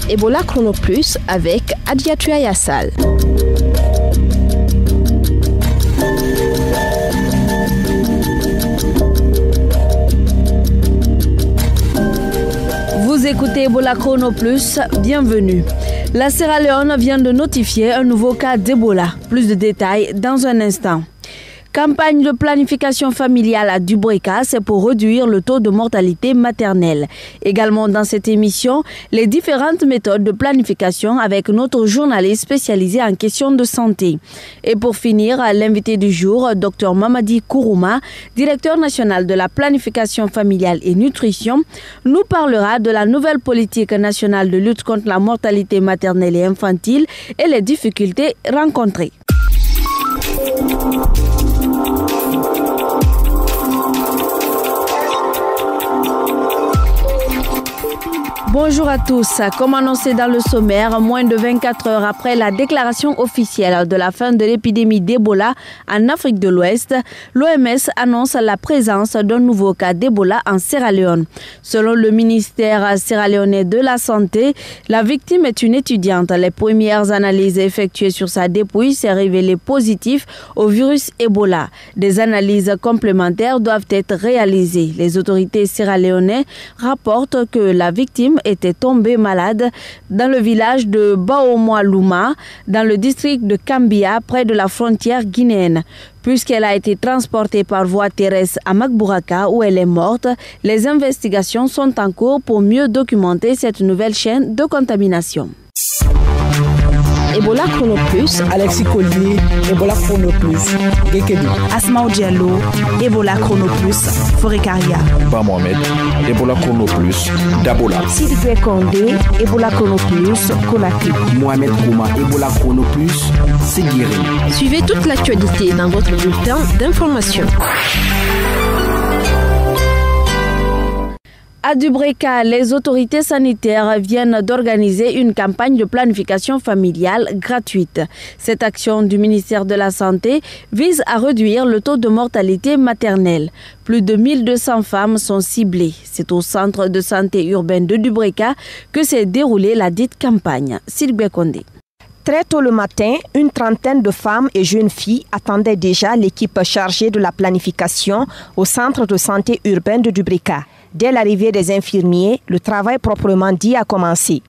Ebola Chrono Plus avec Adiatua Yassal. Vous écoutez Ebola Chrono Plus, bienvenue. La Sierra Leone vient de notifier un nouveau cas d'Ebola. Plus de détails dans un instant. Campagne de planification familiale à Dubreka, c'est pour réduire le taux de mortalité maternelle. Également dans cette émission, les différentes méthodes de planification avec notre journaliste spécialisé en questions de santé. Et pour finir, l'invité du jour, Dr Mamadi Kourouma, directeur national de la planification familiale et nutrition, nous parlera de la nouvelle politique nationale de lutte contre la mortalité maternelle et infantile et les difficultés rencontrées. Bonjour à tous. Comme annoncé dans le sommaire, moins de 24 heures après la déclaration officielle de la fin de l'épidémie d'Ebola en Afrique de l'Ouest, l'OMS annonce la présence d'un nouveau cas d'Ebola en Sierra Leone. Selon le ministère sierra-léonais de la Santé, la victime est une étudiante. Les premières analyses effectuées sur sa dépouille s'est révélé positif au virus Ebola. Des analyses complémentaires doivent être réalisées. Les autorités sierra-léonaises rapportent que la victime était tombée malade dans le village de Baomoalouma, dans le district de Kambia, près de la frontière guinéenne. Puisqu'elle a été transportée par voie terrestre à Magburaka, où elle est morte, les investigations sont en cours pour mieux documenter cette nouvelle chaîne de contamination. Ebola Chrono Plus, Alexis Collier, Ebola Chrono Plus, Gekedu, Asmaou Diallo, Ebola Chrono Plus, Forekaria, Ba Mohamed, Ebola Chrono Plus, Dabola, Sidi Condé, Ebola Chrono Plus, Conakry, Mohamed Kouma, Ebola Chrono Plus, Seguiri. Suivez toute l'actualité dans votre bulletin d'information. À Dubreka, les autorités sanitaires viennent d'organiser une campagne de planification familiale gratuite. Cette action du ministère de la Santé vise à réduire le taux de mortalité maternelle. Plus de 1200 femmes sont ciblées. C'est au centre de santé urbain de Dubreka que s'est déroulée la dite campagne. Sylvie Condé. Très tôt le matin, une trentaine de femmes et jeunes filles attendaient déjà l'équipe chargée de la planification au centre de santé urbain de Dubreka. Dès l'arrivée des infirmiers, le travail proprement dit a commencé.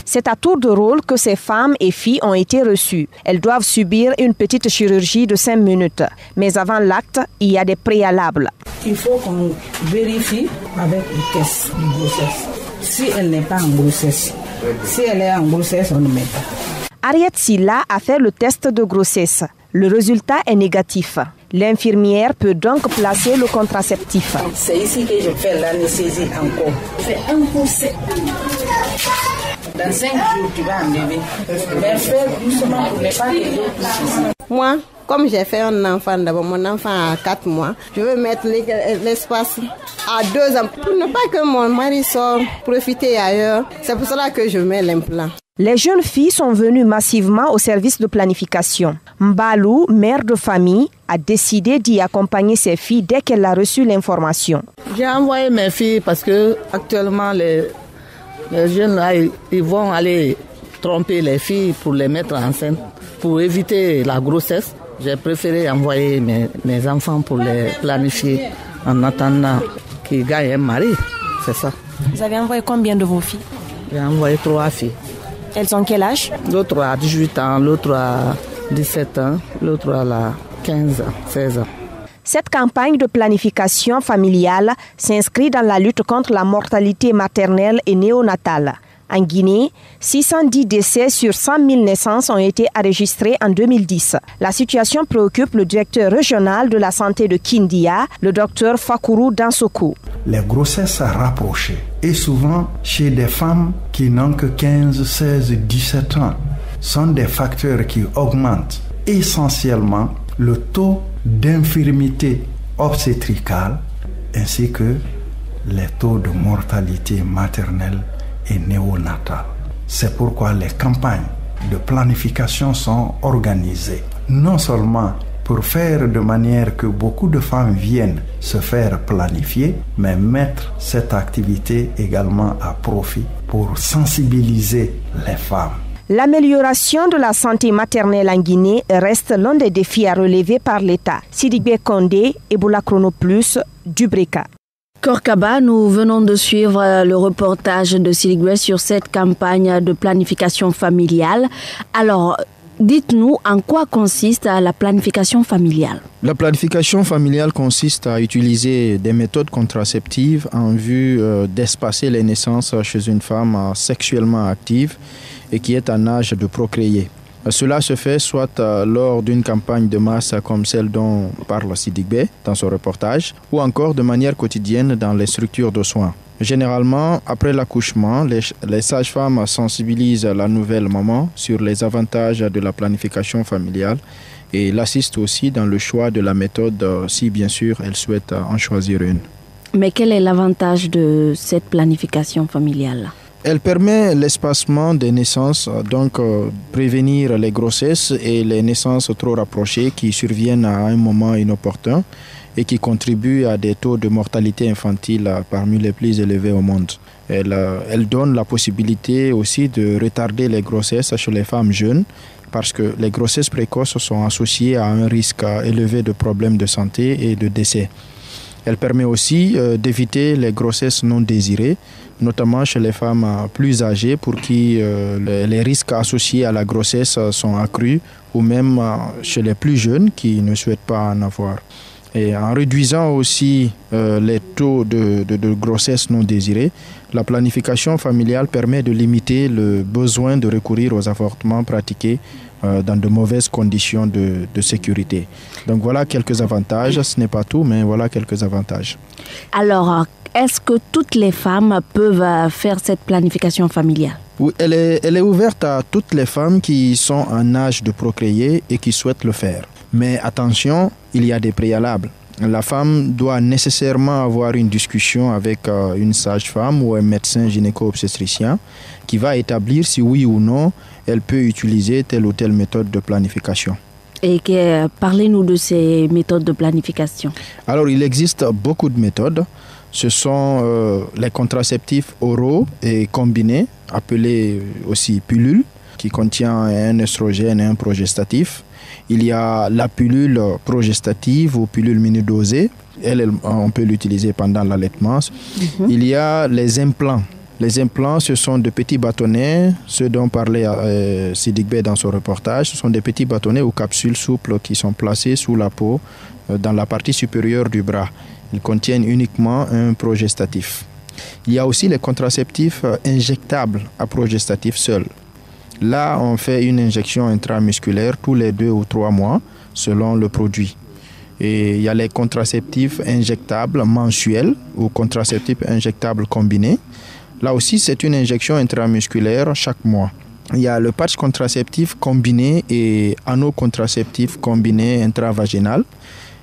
C'est à tour de rôle que ces femmes et filles ont été reçues. Elles doivent subir une petite chirurgie de 5 minutes. Mais avant l'acte, il y a des préalables. Il faut qu'on vérifie avec le test de grossesse. Si elle n'est pas en grossesse, si elle est en grossesse, on ne met pas. Ariette Silla a fait le test de grossesse. Le résultat est négatif. L'infirmière peut donc placer le contraceptif. C'est ici que je fais l'anesthésie encore. C'est un coup sec. Dans 5 jours, tu vas enlever. Mais fais doucement pour ne pas que l'eau pousse. Moi, comme j'ai fait un enfant d'abord, mon enfant a 4 mois, je veux mettre l'espace à 2 ans pour ne pas que mon mari sorte profiter ailleurs. C'est pour cela que je mets l'implant. Les jeunes filles sont venues massivement au service de planification. Mbalou, mère de famille, a décidé d'y accompagner ses filles dès qu'elle a reçu l'information. J'ai envoyé mes filles parce que actuellement les jeunes là, ils vont aller tromper les filles pour les mettre enceintes. Pour éviter la grossesse, j'ai préféré envoyer mes enfants pour les planifier en attendant qu'ils gagnent un mari. C'est ça. Vous avez envoyé combien de vos filles? J'ai envoyé 3 filles. Elles ont quel âge? L'autre a 18 ans, l'autre a 17 ans, l'autre a 15 ans, 16 ans. Cette campagne de planification familiale s'inscrit dans la lutte contre la mortalité maternelle et néonatale. En Guinée, 610 décès sur 100 000 naissances ont été enregistrés en 2010. La situation préoccupe le directeur régional de la santé de Kindia, le docteur Fakourou Dansoko. Les grossesses rapprochées, et souvent chez des femmes qui n'ont que 15, 16, 17 ans, sont des facteurs qui augmentent essentiellement le taux d'infirmité obstétricale ainsi que les taux de mortalité maternelle et néonatale. C'est pourquoi les campagnes de planification sont organisées, non seulement pour faire de manière que beaucoup de femmes viennent se faire planifier, mais mettre cette activité également à profit pour sensibiliser les femmes. L'amélioration de la santé maternelle en Guinée reste l'un des défis à relever par l'État. Sidibé Kondé, Ebola Chrono Plus, Dubrika. Korkaba, nous venons de suivre le reportage de Sidibé sur cette campagne de planification familiale. Alors, dites-nous en quoi consiste la planification familiale. La planification familiale consiste à utiliser des méthodes contraceptives en vue d'espacer les naissances chez une femme sexuellement active et qui est en âge de procréer. Cela se fait soit lors d'une campagne de masse comme celle dont parle Sidibé dans son reportage, ou encore de manière quotidienne dans les structures de soins. Généralement, après l'accouchement, les sages-femmes sensibilisent la nouvelle maman sur les avantages de la planification familiale et l'assistent aussi dans le choix de la méthode si bien sûr elle souhaite en choisir une. Mais quel est l'avantage de cette planification familiale ? Elle permet l'espacement des naissances, donc prévenir les grossesses et les naissances trop rapprochées qui surviennent à un moment inopportun et qui contribuent à des taux de mortalité infantile parmi les plus élevés au monde. Elle donne la possibilité aussi de retarder les grossesses chez les femmes jeunes parce que les grossesses précoces sont associées à un risque élevé de problèmes de santé et de décès. Elle permet aussi d'éviter les grossesses non désirées, notamment chez les femmes plus âgées pour qui les risques associés à la grossesse sont accrus, ou même chez les plus jeunes qui ne souhaitent pas en avoir. Et en réduisant aussi les taux de grossesse non désirée, la planification familiale permet de limiter le besoin de recourir aux avortements pratiqués dans de mauvaises conditions de sécurité. Donc voilà quelques avantages, ce n'est pas tout, mais voilà quelques avantages. Alors, est-ce que toutes les femmes peuvent faire cette planification familiale ? Oui, elle est ouverte à toutes les femmes qui sont en âge de procréer et qui souhaitent le faire. Mais attention, il y a des préalables. La femme doit nécessairement avoir une discussion avec une sage-femme ou un médecin gynéco-obstétricien qui va établir si oui ou non elle peut utiliser telle ou telle méthode de planification. Et parlez-nous de ces méthodes de planification. Alors, il existe beaucoup de méthodes. Ce sont les contraceptifs oraux et combinés, appelés aussi pilules, qui contient un estrogène et un progestatif. Il y a la pilule progestative ou pilule mini-dosée. On peut l'utiliser pendant l'allaitement. Il y a les implants. Les implants, ce sont de petits bâtonnets, ceux dont parlait Sidibé dans son reportage. Ce sont des petits bâtonnets ou capsules souples qui sont placés sous la peau, dans la partie supérieure du bras. Ils contiennent uniquement un progestatif. Il y a aussi les contraceptifs injectables à progestatif seul. Là, on fait une injection intramusculaire tous les 2 ou 3 mois, selon le produit. Et il y a les contraceptifs injectables mensuels ou contraceptifs injectables combinés. Là aussi, c'est une injection intramusculaire chaque mois. Il y a le patch contraceptif combiné et anneau contraceptif combiné intravaginal.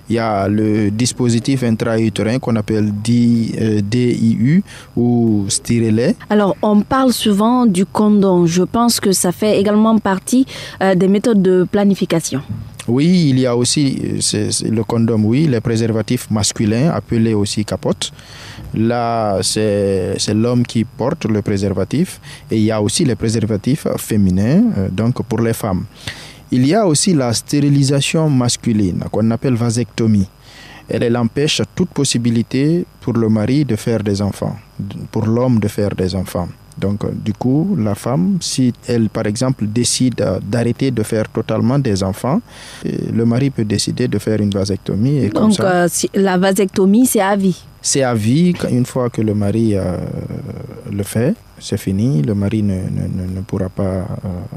Il y a le dispositif intra-utérin qu'on appelle DIU ou stérilet. Alors, on parle souvent du condom. Je pense que ça fait également partie des méthodes de planification. Oui, il y a aussi le condom, oui, les préservatifs masculins, appelés aussi capotes. Là, c'est l'homme qui porte le préservatif. Et il y a aussi les préservatifs féminins, donc pour les femmes. Il y a aussi la stérilisation masculine, qu'on appelle vasectomie. Elle empêche toute possibilité pour le mari de faire des enfants, pour l'homme de faire des enfants. Donc, du coup, la femme, si elle, par exemple, décide d'arrêter de faire totalement des enfants, le mari peut décider de faire une vasectomie. Et comme ça, la vasectomie, c'est à vie. C'est à vie. Une fois que le mari le fait, c'est fini. Le mari ne pourra pas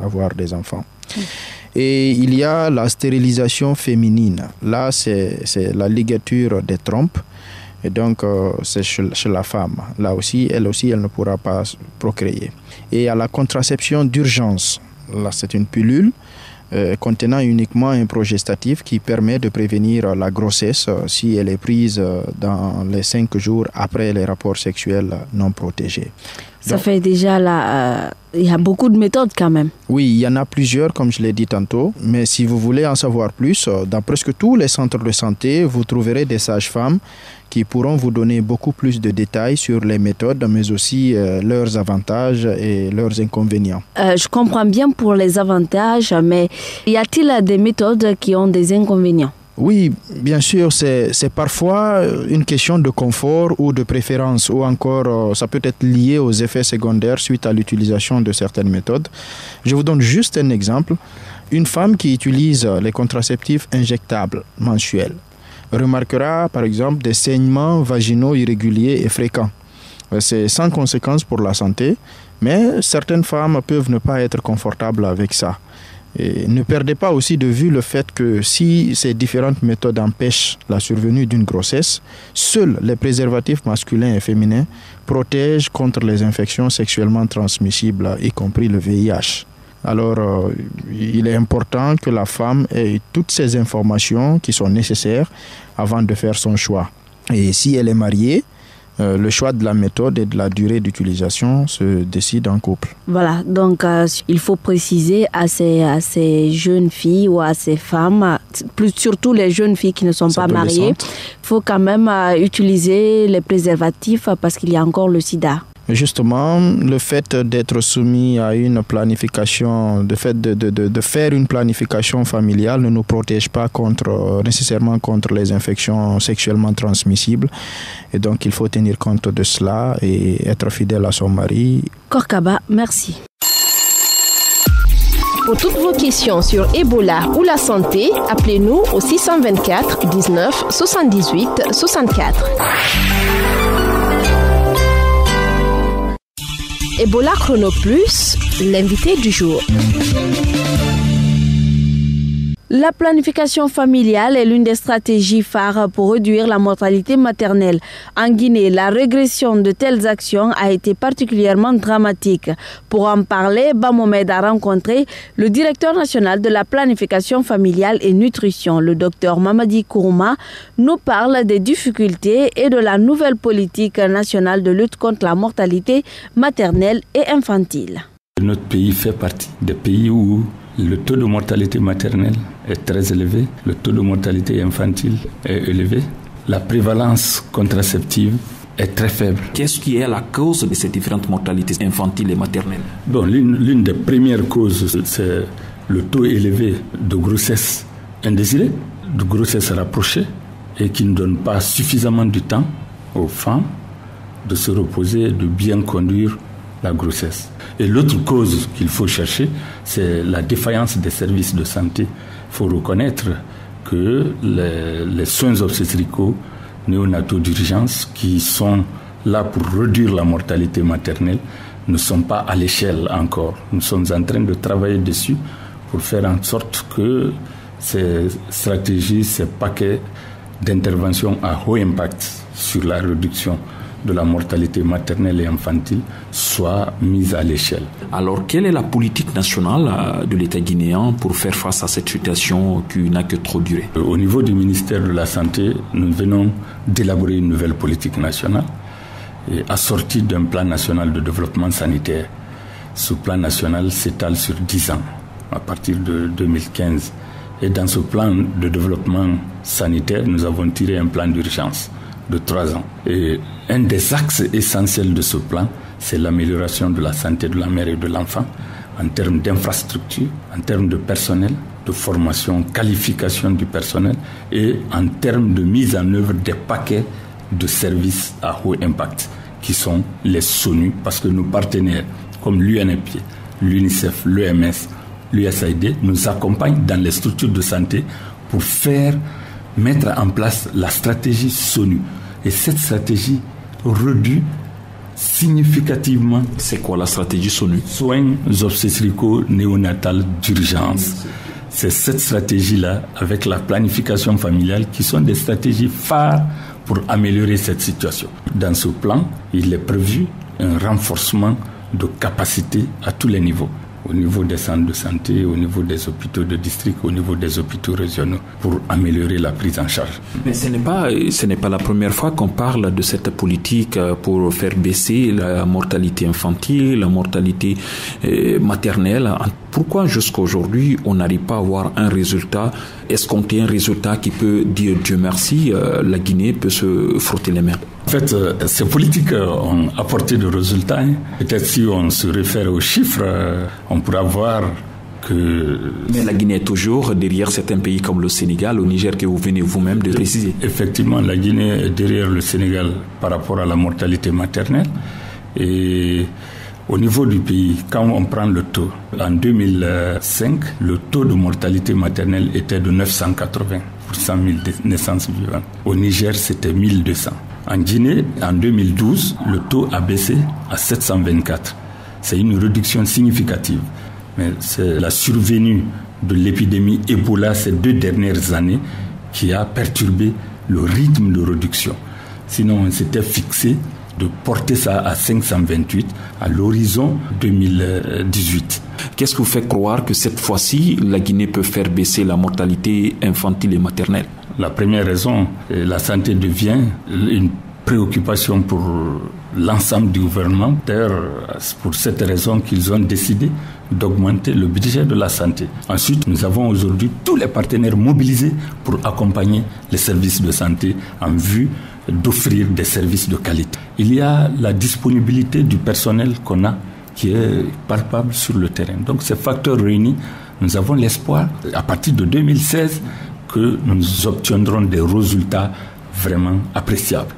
avoir des enfants. Et il y a la stérilisation féminine. Là, c'est la ligature des trompes. Et donc, c'est chez la femme. Là aussi, elle ne pourra pas procréer. Et à la contraception d'urgence. Là, c'est une pilule contenant uniquement un progestatif qui permet de prévenir la grossesse si elle est prise dans les 5 jours après les rapports sexuels non protégés. Ça fait déjà il y a beaucoup de méthodes quand même. Oui, il y en a plusieurs, comme je l'ai dit tantôt. Mais si vous voulez en savoir plus, dans presque tous les centres de santé, vous trouverez des sages-femmes qui pourront vous donner beaucoup plus de détails sur les méthodes, mais aussi leurs avantages et leurs inconvénients. Je comprends bien pour les avantages, mais y a-t-il des méthodes qui ont des inconvénients? Oui, bien sûr, c'est parfois une question de confort ou de préférence, ou encore ça peut être lié aux effets secondaires suite à l'utilisation de certaines méthodes. Je vous donne juste un exemple. Une femme qui utilise les contraceptifs injectables mensuels remarquera par exemple des saignements vaginaux irréguliers et fréquents. C'est sans conséquence pour la santé, mais certaines femmes peuvent ne pas être confortables avec ça. Et ne perdez pas aussi de vue le fait que si ces différentes méthodes empêchent la survenue d'une grossesse, seuls les préservatifs masculins et féminins protègent contre les infections sexuellement transmissibles, y compris le VIH. Alors, il est important que la femme ait toutes ces informations qui sont nécessaires avant de faire son choix. Et si elle est mariée, le choix de la méthode et de la durée d'utilisation se décide en couple. Voilà, donc il faut préciser à ces jeunes filles ou à ces femmes, surtout les jeunes filles qui ne sont pas mariées, il faut quand même utiliser les préservatifs parce qu'il y a encore le sida. Justement, le fait d'être soumis à une planification, de faire une planification familiale ne nous protège pas nécessairement contre les infections sexuellement transmissibles. Et donc, il faut tenir compte de cela et être fidèle à son mari. Korkaba, merci. Pour toutes vos questions sur Ebola ou la santé, appelez-nous au 624 19 78 64. Ebola Chrono Plus, l'invité du jour. La planification familiale est l'une des stratégies phares pour réduire la mortalité maternelle. En Guinée, la régression de telles actions a été particulièrement dramatique. Pour en parler, Bamomed a rencontré le directeur national de la planification familiale et nutrition, le docteur Mamadi Kourouma, nous parle des difficultés et de la nouvelle politique nationale de lutte contre la mortalité maternelle et infantile. Notre pays fait partie des pays où le taux de mortalité maternelle est très élevé, le taux de mortalité infantile est élevé, la prévalence contraceptive est très faible. Qu'est-ce qui est la cause de ces différentes mortalités infantiles et maternelles? Bon, l'une des premières causes, c'est le taux élevé de grossesse indésirée, de grossesse rapprochée, et qui ne donne pas suffisamment de temps aux femmes de se reposer, de bien conduire la grossesse. Et l'autre cause qu'il faut chercher, c'est la défaillance des services de santé. Il faut reconnaître que les soins obstétricaux, néonataux d'urgence, qui sont là pour réduire la mortalité maternelle, ne sont pas à l'échelle encore. Nous sommes en train de travailler dessus pour faire en sorte que ces stratégies, ces paquets d'intervention à haut impact sur la réduction de la mortalité maternelle et infantile soit mise à l'échelle. Alors, quelle est la politique nationale de l'État guinéen pour faire face à cette situation qui n'a que trop duré? Au niveau du ministère de la Santé, nous venons d'élaborer une nouvelle politique nationale et assortie d'un plan national de développement sanitaire. Ce plan national s'étale sur 10 ans, à partir de 2015. Et dans ce plan de développement sanitaire, nous avons tiré un plan d'urgence de 3 ans. Et un des axes essentiels de ce plan, c'est l'amélioration de la santé de la mère et de l'enfant en termes d'infrastructure, en termes de personnel, de formation, qualification du personnel et en termes de mise en œuvre des paquets de services à haut impact qui sont les SONU, parce que nos partenaires comme l'UNEP, l'UNICEF, l'OMS, l'USAID nous accompagnent dans les structures de santé pour mettre en place la stratégie SONU. Et cette stratégie réduit significativement... C'est quoi la stratégie SONU? Soins obstétricaux néonatales d'urgence. C'est cette stratégie-là, avec la planification familiale, qui sont des stratégies phares pour améliorer cette situation. Dans ce plan, il est prévu un renforcement de capacité à tous les niveaux, au niveau des centres de santé, au niveau des hôpitaux de district, au niveau des hôpitaux régionaux, pour améliorer la prise en charge. Mais ce n'est pas la première fois qu'on parle de cette politique pour faire baisser la mortalité infantile, la mortalité maternelle. Pourquoi jusqu'à aujourd'hui on n'arrive pas à avoir un résultat, escompter un résultat qui peut dire Dieu merci, la Guinée peut se frotter les mains? En fait, ces politiques ont apporté des résultats. Peut-être si on se réfère aux chiffres, on pourra voir que... Mais la Guinée est toujours derrière certains pays comme le Sénégal, au Niger, que vous venez vous-même de préciser. Effectivement, la Guinée est derrière le Sénégal par rapport à la mortalité maternelle. Et au niveau du pays, quand on prend le taux, en 2005, le taux de mortalité maternelle était de 980 pour 100 000 naissances vivantes. Au Niger, c'était 1200. En Guinée, en 2012, le taux a baissé à 724. C'est une réduction significative. Mais c'est la survenue de l'épidémie Ebola ces 2 dernières années qui a perturbé le rythme de réduction. Sinon, on s'était fixé de porter ça à 528 à l'horizon 2018. Qu'est-ce qui vous fait croire que cette fois-ci, la Guinée peut faire baisser la mortalité infantile et maternelle? La première raison, la santé devient une préoccupation pour l'ensemble du gouvernement. D'ailleurs, c'est pour cette raison qu'ils ont décidé d'augmenter le budget de la santé. Ensuite, nous avons aujourd'hui tous les partenaires mobilisés pour accompagner les services de santé en vue d'offrir des services de qualité. Il y a la disponibilité du personnel qu'on a qui est palpable sur le terrain. Donc ces facteurs réunis, nous avons l'espoir, à partir de 2016, que nous obtiendrons des résultats vraiment appréciables.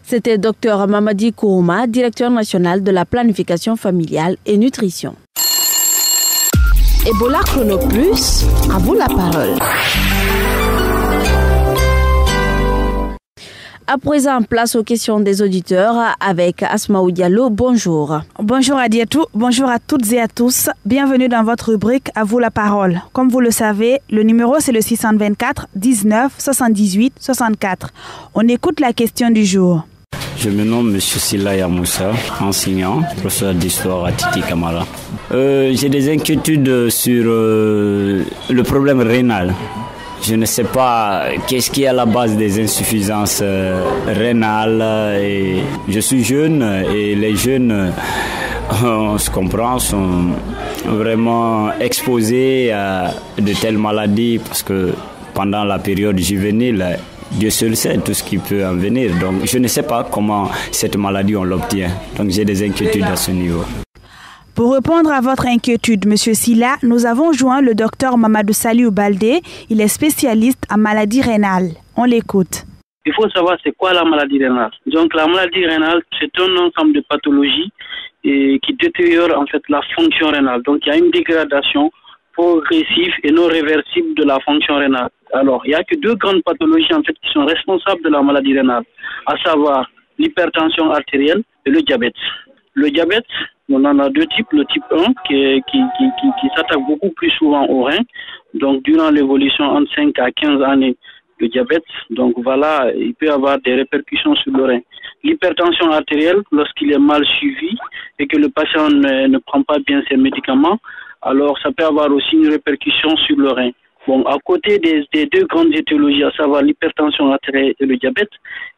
C'était Dr Mamadi Kourouma, directeur national de la planification familiale et nutrition. Ebola Chrono Plus, à vous la parole. À présent, place aux questions des auditeurs avec Asmaou Diallo. Bonjour. Bonjour à Diatou, bonjour à toutes et à tous. Bienvenue dans votre rubrique À vous la parole. Comme vous le savez, le numéro c'est le 624 19 78 64. On écoute la question du jour. Je me nomme M. Silaya Moussa, enseignant, professeur d'histoire à Titi Kamara. J'ai des inquiétudes sur le problème rénal. Je ne sais pas qu'est-ce qui est à la base des insuffisances rénales. Et je suis jeune et les jeunes, on se comprend, sont vraiment exposés à de telles maladies parce que pendant la période juvénile, Dieu seul sait tout ce qui peut en venir. Donc je ne sais pas comment cette maladie on l'obtient. Donc j'ai des inquiétudes à ce niveau. Pour répondre à votre inquiétude, M. Silla, nous avons joint le docteur Mamadou Saliou Baldé. Il est spécialiste en maladie rénale. On l'écoute. Il faut savoir c'est quoi la maladie rénale. Donc la maladie rénale, c'est un ensemble de pathologies qui détériorent en fait la fonction rénale. Donc il y a une dégradation progressive et non réversible de la fonction rénale. Alors il n'y a que 2 grandes pathologies en fait qui sont responsables de la maladie rénale, à savoir l'hypertension artérielle et le diabète. Le diabète, on en a 2 types. Le type 1 qui s'attaque beaucoup plus souvent au rein. Donc, durant l'évolution entre 5 à 15 années de diabète, donc voilà, il peut y avoir des répercussions sur le rein. L'hypertension artérielle, lorsqu'il est mal suivi et que le patient ne prend pas bien ses médicaments, alors ça peut avoir aussi une répercussion sur le rein. Bon, à côté des 2 grandes étiologies, à savoir l'hypertension artérielle et le diabète,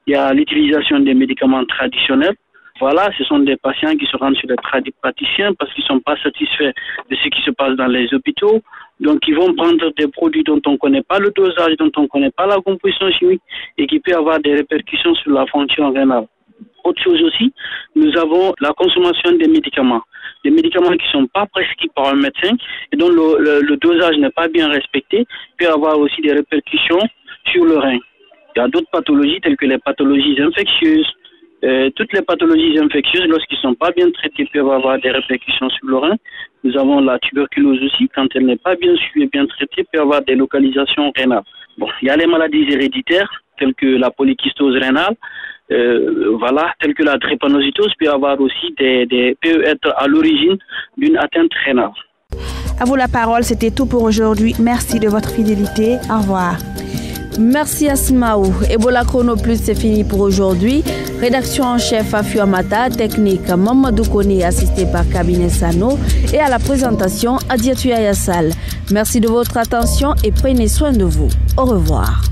il y a l'utilisation des médicaments traditionnels. Voilà, ce sont des patients qui se rendent chez les praticiens parce qu'ils ne sont pas satisfaits de ce qui se passe dans les hôpitaux. Donc, ils vont prendre des produits dont on ne connaît pas le dosage, dont on ne connaît pas la composition chimique et qui peut avoir des répercussions sur la fonction rénale. Autre chose aussi, nous avons la consommation des médicaments. Des médicaments qui ne sont pas prescrits par un médecin et dont le dosage n'est pas bien respecté, peut avoir aussi des répercussions sur le rein. Il y a d'autres pathologies telles que les pathologies infectieuses. Toutes les pathologies infectieuses, lorsqu'ils ne sont pas bien traités, peuvent avoir des répercussions sur le rein. Nous avons la tuberculose aussi, quand elle n'est pas bien suivie et bien traitée, peut avoir des localisations rénales. Bon, il y a les maladies héréditaires, telles que la polykystose rénale, telles que la drépanocytose, peut avoir aussi peut être à l'origine d'une atteinte rénale. À vous la parole, c'était tout pour aujourd'hui. Merci de votre fidélité. Au revoir. Merci Asmaou. Ebola Chrono Plus, c'est fini pour aujourd'hui. Rédaction en chef Afio Amata, technique Mamadou Kone, assisté par Cabinet Sano, et à la présentation Adiatou Yassal. Merci de votre attention et prenez soin de vous. Au revoir.